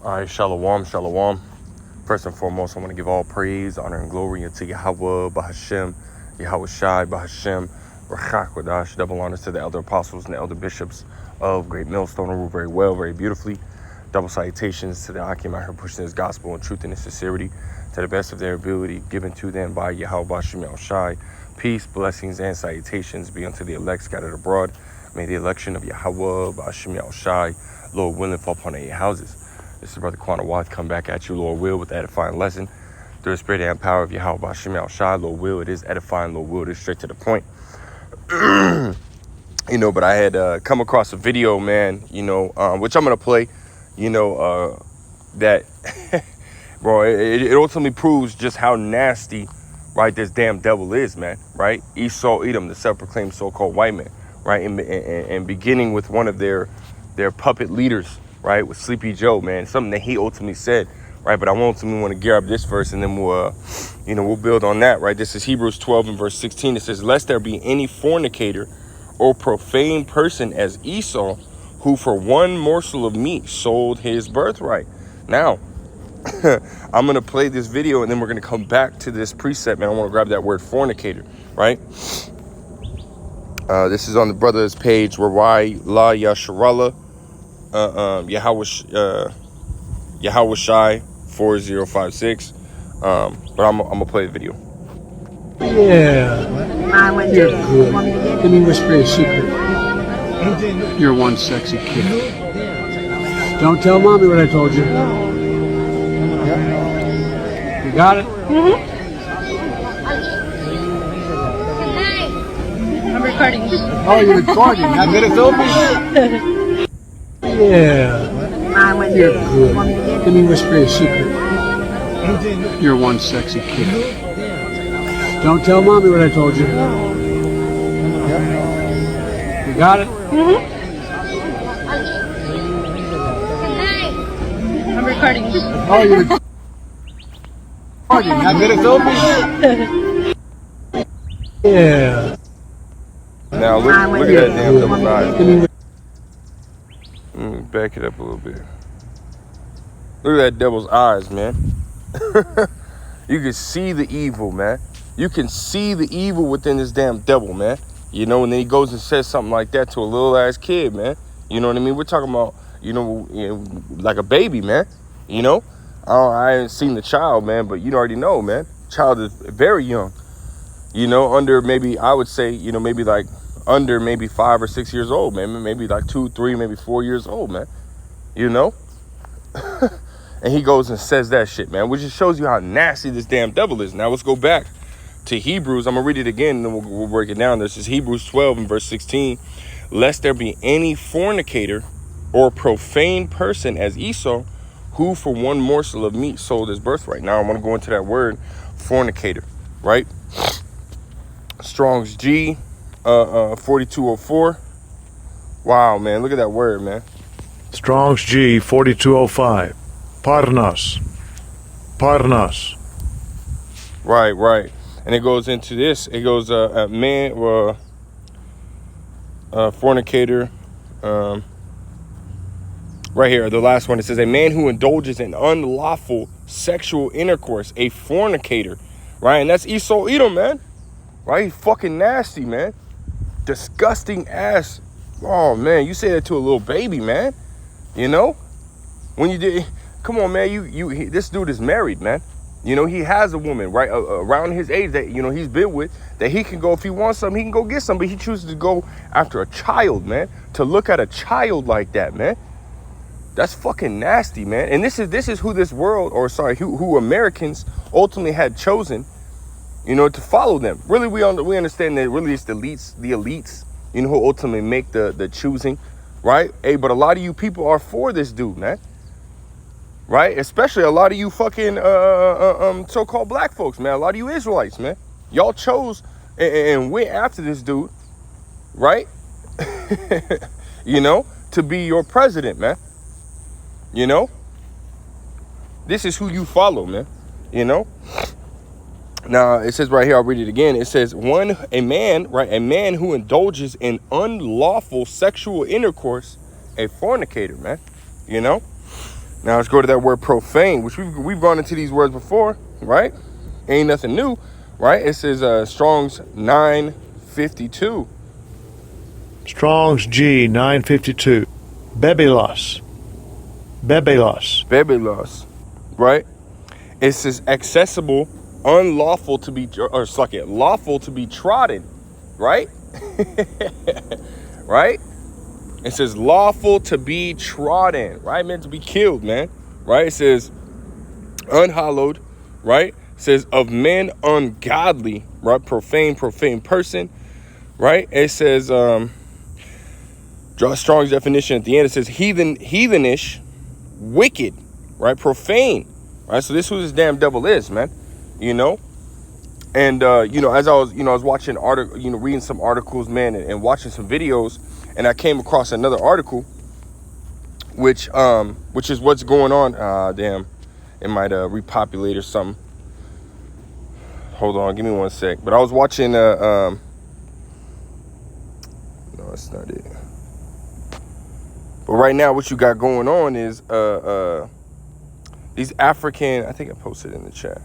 All right, shalom, shalom. First and foremost, I want to give all praise, honor, and glory unto Yahweh, Bahashem, Yahweh Shai, Bahashem, Rachak Wadash. Double honors to the elder apostles and the elder bishops of Great Millstone, who rule very well, very beautifully. Double salutations to the Akim out here pushing this gospel in truth and in sincerity to the best of their ability, given to them by Yahweh Bahashem Yahweh Shai. Peace, blessings, and salutations be unto the elect scattered abroad. May the election of Yahweh Bahashem Yahweh Shai, Lord willing, fall upon their houses. This is Brother Quanah Watt, come back at you, Lord will, with the edifying lesson. Through the spirit and power of Yahweh Bahashem Yahweh Shai, Lord will, it is edifying, Lord will, it is straight to the point. But I had come across a video, man, which I'm going to play, that, bro, it ultimately proves just how nasty, right, this damn devil is, man, right? Esau Edom, the self-proclaimed so-called white man, right? And beginning with one of their puppet leaders, right, with Sleepy Joe, man, something that he ultimately said, right? But I ultimately want to gear up this verse, and then we'll build on that, right? This is Hebrews 12 and verse 16. It says, "Lest there be any fornicator or profane person as Esau, who for one morsel of meat sold his birthright." Now, I'm going to play this video, and then we're going to come back to this precept, man. I want to grab that word fornicator, right? This is on the brother's page, where why La Yasharallah. Yahweh Shai 4056. But I'm gonna play the video. Yeah, you're good. Let me whisper a secret. You're one sexy kid. Don't tell mommy what I told you. You got it? Mm-hmm. I'm recording. Oh, you're recording. I better film me. Yeah, you're good. Let me whisper a secret. You're one sexy kid. Don't tell mommy what I told you. You got it? Mm-hmm. I'm recording. Oh, you're recording. I better film me. Yeah. Now look at that damn devil's eyes. Back it up a little bit. Look at that devil's eyes, man. You can see the evil, man. You can see the evil within this damn devil, man. And then he goes and says something like that to a little ass kid, man. You know what I mean? We're talking about, like a baby, man. I ain't seen the child, man, but you already know, man. Child is very young. Under maybe, I would say, maybe like under maybe 5 or 6 years old, man. Maybe like 2, 3, maybe 4 years old, man. And he goes and says that shit, man, which just shows you how nasty this damn devil is. Now let's go back to Hebrews. I'm gonna read it again, and then we'll break it down. This is Hebrews 12 and verse 16. "Lest there be any fornicator or profane person as Esau, who for one morsel of meat sold his birthright." Now I want to go into that word fornicator, right? Strong's G 4204. Wow, man, look at that word, man. Strong's G 4205. Parnas. Right. And it goes into this. It goes, a man, fornicator. Right here, the last one. It says, "A man who indulges in unlawful sexual intercourse, a fornicator." Right? And that's Esau Edom, man. Right? He's fucking nasty, man. Disgusting ass. Oh, man, you say that to a little baby, man. When you did, come on, man. This dude is married, man. He has a woman right around his age that he's been with, that he can go, if he wants something, he can go get some. But he chooses to go after a child, man. To look at a child like that, man. That's fucking nasty, man. And this is who this world, who Americans ultimately had chosen, to follow them. Really, we understand that really it's the elites, who ultimately make the choosing, right? Hey, but a lot of you people are for this dude, man. Right? Especially a lot of you fucking so-called black folks, man. A lot of you Israelites, man. Y'all chose and went after this dude, right? To be your president, man. This is who you follow, man. Now, it says right here, I'll read it again. It says, a man who indulges in unlawful sexual intercourse, a fornicator, man. Now let's go to that word profane, which we've gone into these words before, right? Ain't nothing new, right? It says Strong's 952. Strong's G 952. Bebelos. Bebelos. Bebelos, right? It says accessible, unlawful to be, or suck it, lawful to be trodden, right? Right? It says lawful to be trodden, right? Meant to be killed, man, right? It says unhallowed, right? It says of men ungodly, right? Profane person, right? It says, draw Strong's definition at the end. It says heathenish, wicked, right? Profane, right? So this is who this damn devil is, man, you know? And, as I was watching reading some articles, man, and watching some videos, and I came across another article, which is what's going on. Damn, it might repopulate or something. Hold on, give me 1 sec. But I was watching, no, that's not it. But right now, what you got going on is these African, I think I posted in the chat.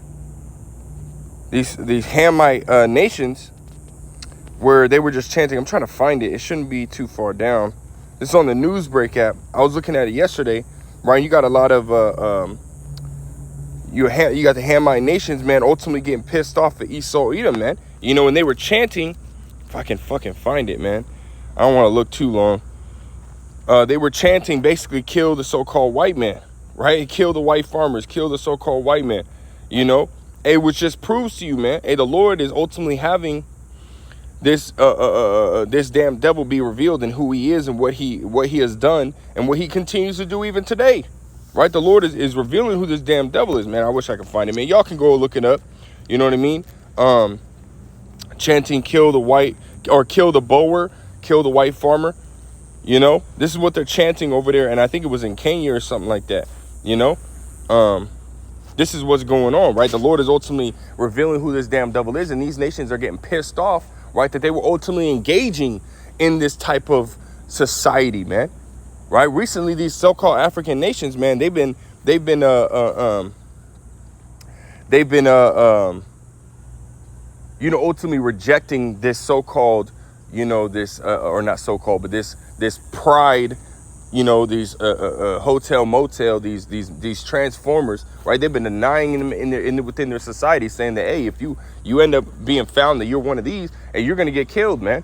These Hamite nations, where they were just chanting. I'm trying to find it. It shouldn't be too far down. It's on the Newsbreak app. I was looking at it yesterday. Right, you got a lot of you got the Hamite nations, man, ultimately getting pissed off at Esau Edom, man. You know, when they were chanting, if I can fucking find it, man. I don't want to look too long. They were chanting basically kill the so-called white man, right? Kill the white farmers, kill the so-called white man, you know? Hey, which just proves to you, man, hey, the Lord is ultimately having this this damn devil be revealed in who he is and what he has done and what he continues to do even today, right? The Lord is revealing who this damn devil is, man. I wish I could find it, man. Y'all can go look it up. You know what I mean? Chanting kill the white, or kill the boer, kill the white farmer. You know, this is what they're chanting over there, and I think it was in Kenya or something like that. You know, this is what's going on, right? The Lord is ultimately revealing who this damn devil is, and these nations are getting pissed off, right, that they were ultimately engaging in this type of society, man, right? Recently, these so-called African nations, man, they've been ultimately rejecting this so-called, this or not so-called, but this pride, these hotel motel, these transformers, right? They've been denying them within their society, saying that, hey, if you end up being found that you're one of these, and you're gonna get killed, man,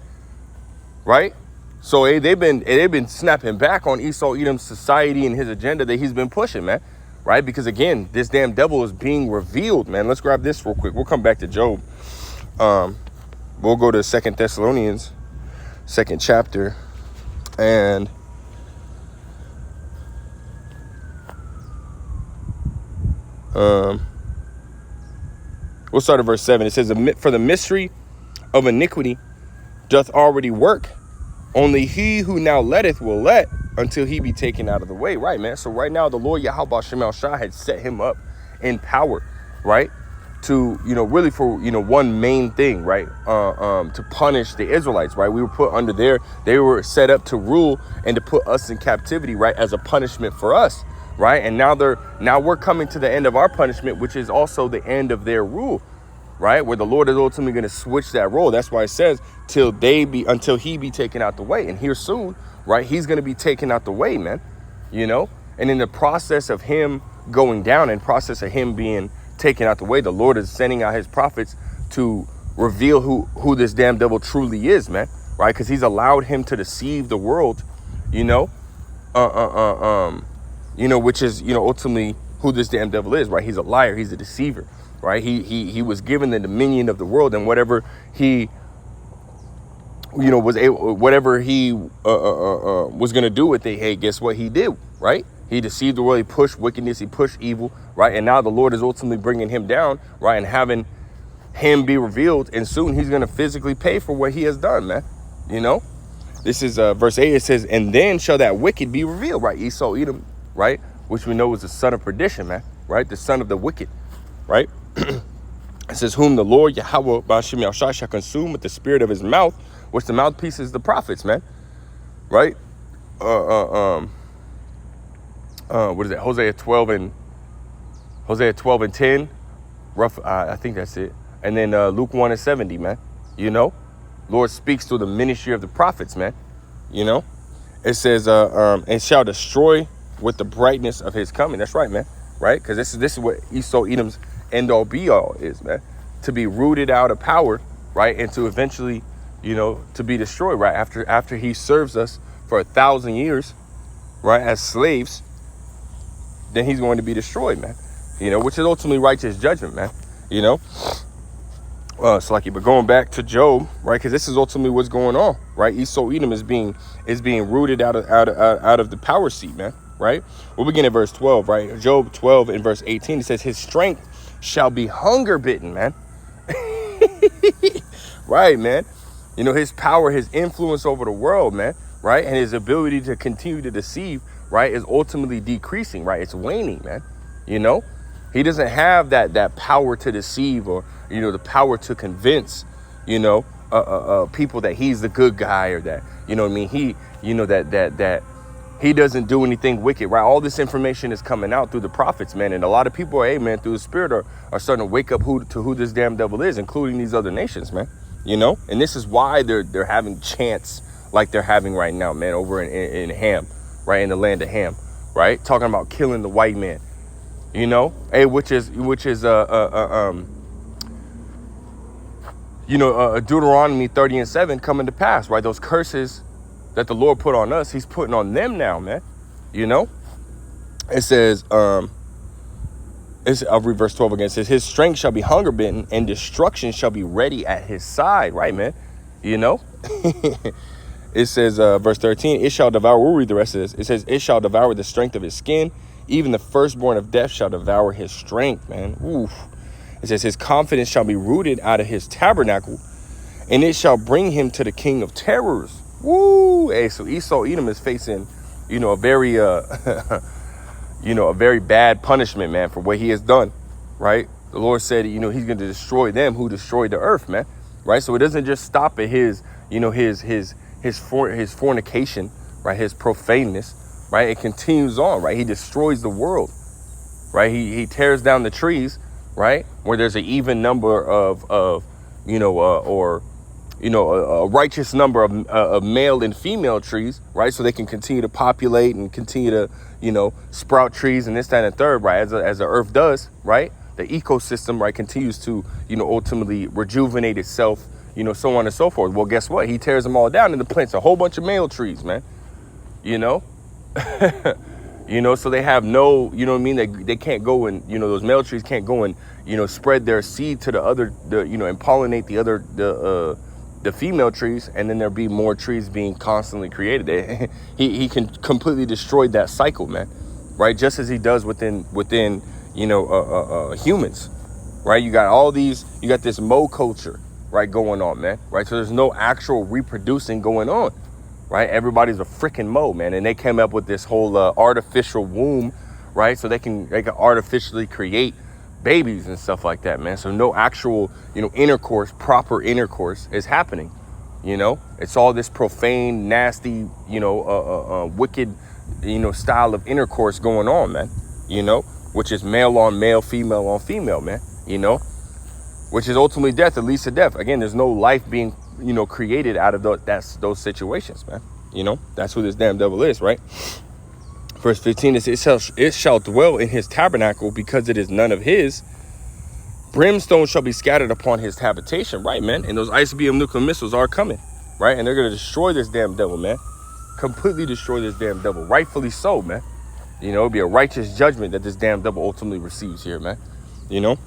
right? So hey, they've been snapping back on Esau Edom's society and his agenda that he's been pushing, man, right? Because again, this damn devil is being revealed, man. Let's grab this real quick. We'll come back to Job. We'll go to 2 Thessalonians, 2nd chapter, and we'll start at verse 7. It says, for the mystery of iniquity doth already work. Only he who now letteth will let until he be taken out of the way. Right, man. So right now, the Lord Yahweh Shem El Shah had set him up in power, right? To, really for, one main thing, right? To punish the Israelites, right? We were put under they were set up to rule and to put us in captivity, right? As a punishment for us, right? And now we're coming to the end of our punishment, which is also the end of their rule, right? Where the Lord is ultimately going to switch that role. That's why it says until he be taken out the way. And here soon, right? He's going to be taken out the way, man, and in the process of him going down and process of him being taken out the way, the Lord is sending out his prophets to reveal who this damn devil truly is, man, right? Because he's allowed him to deceive the world, which is, ultimately who this damn devil is, right? He's a liar. He's a deceiver, right? He was given the dominion of the world, and whatever he, was going to do with it, hey, guess what he did, right? He deceived the world. He pushed wickedness. He pushed evil, right? And now the Lord is ultimately bringing him down, right? And having him be revealed. And soon he's going to physically pay for what he has done, man. This is verse 8. It says, and then shall that wicked be revealed, right? Esau Edom, right? Which we know is the son of perdition, man, right? The son of the wicked, right? It says, whom the Lord Yahweh Ba'ashem Yahshua shall consume with the spirit of his mouth, which the mouthpiece is the prophets, man, right? what is it? Hosea 12 and 10. Rough, I think that's it. And then Luke 1 and 70, man. You know, Lord speaks through the ministry of the prophets, man. You know, it says, and shall destroy with the brightness of his coming. That's right, man. Right? Because this is what Esau Edom's end all be all is, man. To be rooted out of power, right? And to eventually, you know, to be destroyed, right? After he serves us for 1,000 years, right, as slaves, then he's going to be destroyed, man. You know, which is ultimately righteous judgment, man. You know, but going back to Job, right? Because this is ultimately what's going on, right? Esau Edom is being rooted out of the power seat, man. Right? We'll begin at verse 12, right? Job 12 and verse 18, it says, his strength shall be hunger bitten, man. Right, man. You know, his power, his influence over the world, man, right? And his ability to continue to deceive, right, is ultimately decreasing, right? It's waning, man. You know, he doesn't have that power to deceive, or, you know, the power to convince, you know, people that he's the good guy, or that, you know what I mean? He, you know, that he doesn't do anything wicked, right? All this information is coming out through the prophets, man. And a lot of people, hey, man, through the spirit are starting to wake up to who this damn devil is, including these other nations, man. You know, and this is why they're having chants like they're having right now, man, over in Ham, right, in the land of Ham, right, talking about killing the white man, you know, hey, which is Deuteronomy 30 and 7 coming to pass, right? Those curses that the Lord put on us, he's putting on them now, man. You know, it says, I'll read verse 12 again. It says, his strength shall be hunger bitten, and destruction shall be ready at his side. Right, man? You know, it says, verse 13, it shall devour. We'll read the rest of this. It says, it shall devour the strength of his skin. Even the firstborn of death shall devour his strength, man. Oof. It says, his confidence shall be rooted out of his tabernacle, and it shall bring him to the king of terrors. Woo! Hey, so Esau Edom is facing, you know, a very, you know, a very bad punishment, man, for what he has done, right? The Lord said, you know, he's going to destroy them who destroyed the earth, man, right? So it doesn't just stop at his, you know, his fornication, right? His profaneness, right? It continues on, right? He destroys the world, right? He tears down the trees, right? Where there's an even number of you know, a righteous number of male and female trees, right? So they can continue to populate and continue to, you know, sprout trees and this, that, and third, right? As the earth does, right? The ecosystem, right, continues to, you know, ultimately rejuvenate itself, you know, so on and so forth. Well, guess what? He tears them all down and plants a whole bunch of male trees, man. You know, you know, so they have no, you know what I mean? They can't go and, you know, those male trees can't go and, you know, spread their seed to you know, and pollinate the female trees, and then there'll be more trees being constantly created. He can completely destroy that cycle, man, right? Just as he does within you know, humans, right? You got this Mo culture, right, going on, man, right? So there's no actual reproducing going on, right? Everybody's a freaking Mo, man, and they came up with this whole artificial womb, right? So they can artificially create babies and stuff like that, man. So no actual, you know, proper intercourse is happening. You know, it's all this profane, nasty, you know, wicked, you know, style of intercourse going on, man. You know, which is male on male, female on female, man. You know, which is ultimately death, it leads to death. Again, there's no life being, you know, created out of those situations, man. You know, that's who this damn devil is, right? Verse 15 is, it shall dwell in his tabernacle because it is none of his. Brimstone shall be scattered upon his habitation, right, man? And those ICBM nuclear missiles are coming, right? And they're going to destroy this damn devil, man. Completely destroy this damn devil. Rightfully so, man. You know, it'll be a righteous judgment that this damn devil ultimately receives here, man. You know?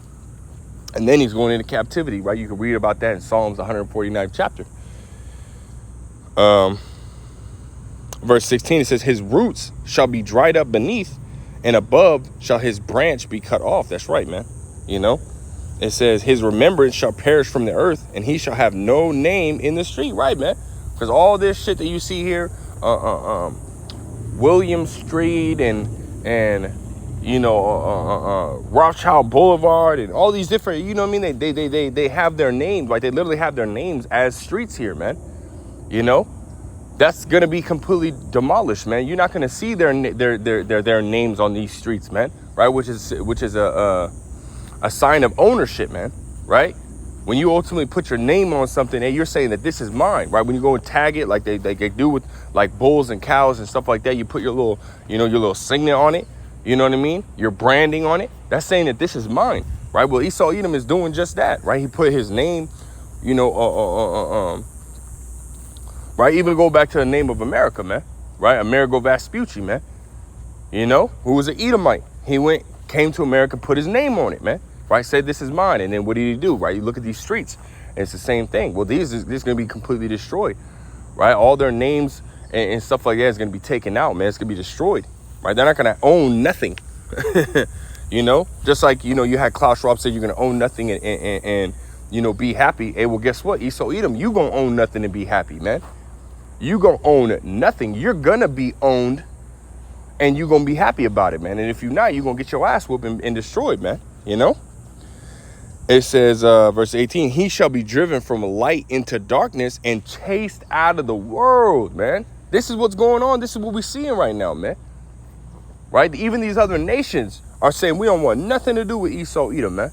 And then he's going into captivity, right? You can read about that in Psalms 149th chapter. Verse 16, it says, his roots shall be dried up beneath, and above shall his branch be cut off. That's right, man. You know, it says his remembrance shall perish from the earth, and he shall have no name in the street. Right, man. Because all this shit that you see here, William Street and you know, Rothschild Boulevard and all these different, you know what I mean? They have their names, right? They literally have their names as streets here, man. You know? that's gonna be completely demolished, man. You're not gonna see their names on these streets, man. Right? Which is a sign of ownership, man. Right? When you ultimately put your name on something, and you're saying that this is mine, right? When you go and tag it, like they do with like bulls and cows and stuff like that, you put your little, your little signet on it. You know what I mean? Your branding on it. That's saying that this is mine, right? Well, Esau Edom is doing just that, right? He put his name, right? Even go back to the name of America, man, right? Amerigo Vespucci, man. Who was an Edomite. He came to America, put his name on it, man. Right, said this is mine, and then what did he do? Right, you look at these streets, and it's the same thing. Well, this is going to be completely destroyed, right? All their names and stuff like that is going to be taken out, man. It's going to be destroyed, right? They're not going to own nothing, Just like you had Klaus Schwab said you're going to own nothing and be happy. Hey, well, guess what? Esau Edom, you gonna own nothing and be happy, man. You gonna own nothing. You're gonna be owned, and you gonna be happy about it, man. And if you're not, you're gonna get your ass whooped and destroyed, man. It says, verse 18, he shall be driven from light into darkness and chased out of the world, man. This is what's going on. This is what we're seeing right now, man. Right? Even these other nations are saying we don't want nothing to do with Esau Edom, man.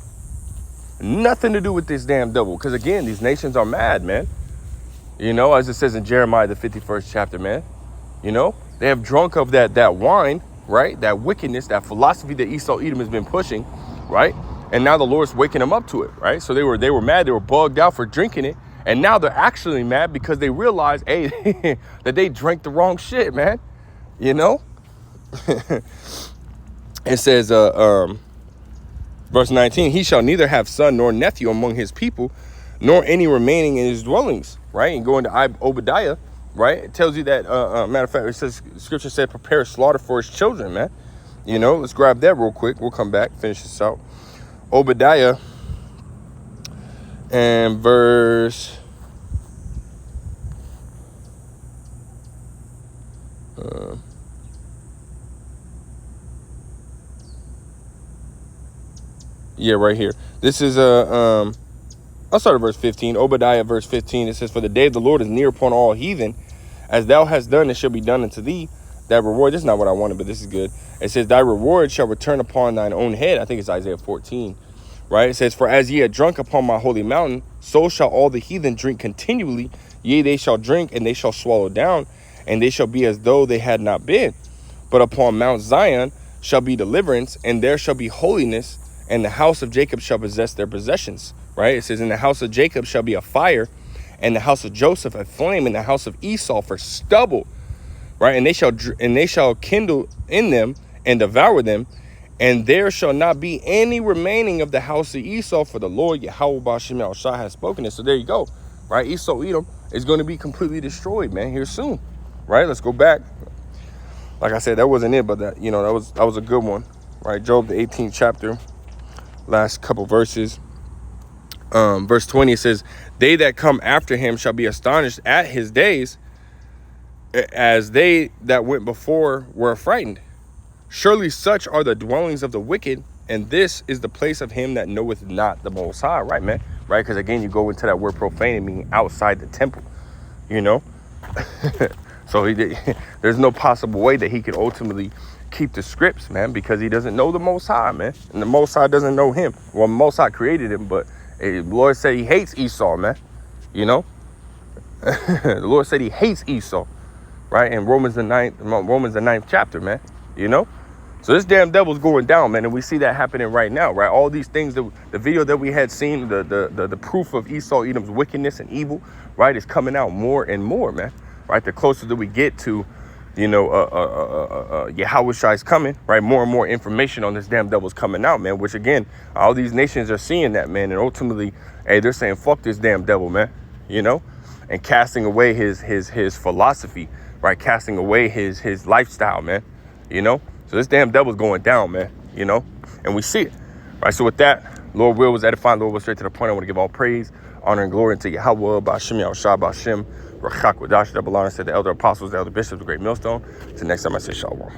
Nothing to do with this damn devil. Because, again, these nations are mad, man. As it says in Jeremiah, the 51st chapter, man. They have drunk of that wine, right? That wickedness, that philosophy that Esau Edom has been pushing, right? And now the Lord's waking them up to it, right? So they were mad. They were bugged out for drinking it. And now they're actually mad because they realize, hey, that they drank the wrong shit, man. It says, verse 19, he shall neither have son nor nephew among his people, nor any remaining in his dwellings, right? And going to Obadiah, right? It tells you that, matter of fact, it says, scripture said, prepare slaughter for his children, man. Let's grab that real quick. We'll come back, finish this out. Obadiah and verse right here. This is I'll start at verse 15. Obadiah verse 15. It says, for the day of the Lord is near upon all heathen, as thou hast done, it shall be done unto thee. That reward, this is not what I wanted, but this is good. It says, thy reward shall return upon thine own head. I think it's Isaiah 14, right? It says, for as ye had drunk upon my holy mountain, so shall all the heathen drink continually. Yea, they shall drink, and they shall swallow down, and they shall be as though they had not been. But upon Mount Zion shall be deliverance, and there shall be holiness, and the house of Jacob shall possess their possessions, right? It says, in the house of Jacob shall be a fire, and the house of Joseph a flame, and the house of Esau for stubble. Right, and they shall kindle in them and devour them, and there shall not be any remaining of the house of Esau, for the Lord Yahweh Ba'Shem Yahushua has spoken it. So there you go, right? Esau Edom is going to be completely destroyed, man, here soon, right? Let's go back. Like I said, that wasn't it, but that that was a good one, right? Job the 18th chapter, last couple verses. Verse 20 says, they that come after him shall be astonished at his days, as they that went before were frightened. Surely such are the dwellings of the wicked, and this is the place of him that knoweth not the Most High. Right, man? Right? Because again, you go into that word profane, meaning outside the temple, So there's no possible way that he could ultimately keep the scripts, man, because he doesn't know the Most High, man. And the Most High doesn't know him. Well, the Most High created him, but the Lord said he hates Esau, man. The Lord said he hates Esau. Right, in Romans the 9th chapter, man, So this damn devil's going down, man, and we see that happening right now, right? All these things, the video that we had seen, the proof of Esau Edom's wickedness and evil, right, is coming out more and more, man. Right, the closer that we get to, Yahushua is coming, right? More and more information on this damn devil's coming out, man. Which again, all these nations are seeing that, man, and ultimately, hey, they're saying fuck this damn devil, man, and casting away his philosophy. Right, casting away his lifestyle, man, So this damn devil's going down, man, and we see it. Right, so with that, Lord will was edifying. Lord was straight to the point. I want to give all praise, honor, and glory unto Yahweh, Ba'Shem Yahushua, Ba'Shem, Rachak Wadash, that belongs to the elder apostles, the elder bishops, the great millstone. Till next time, I say shalom.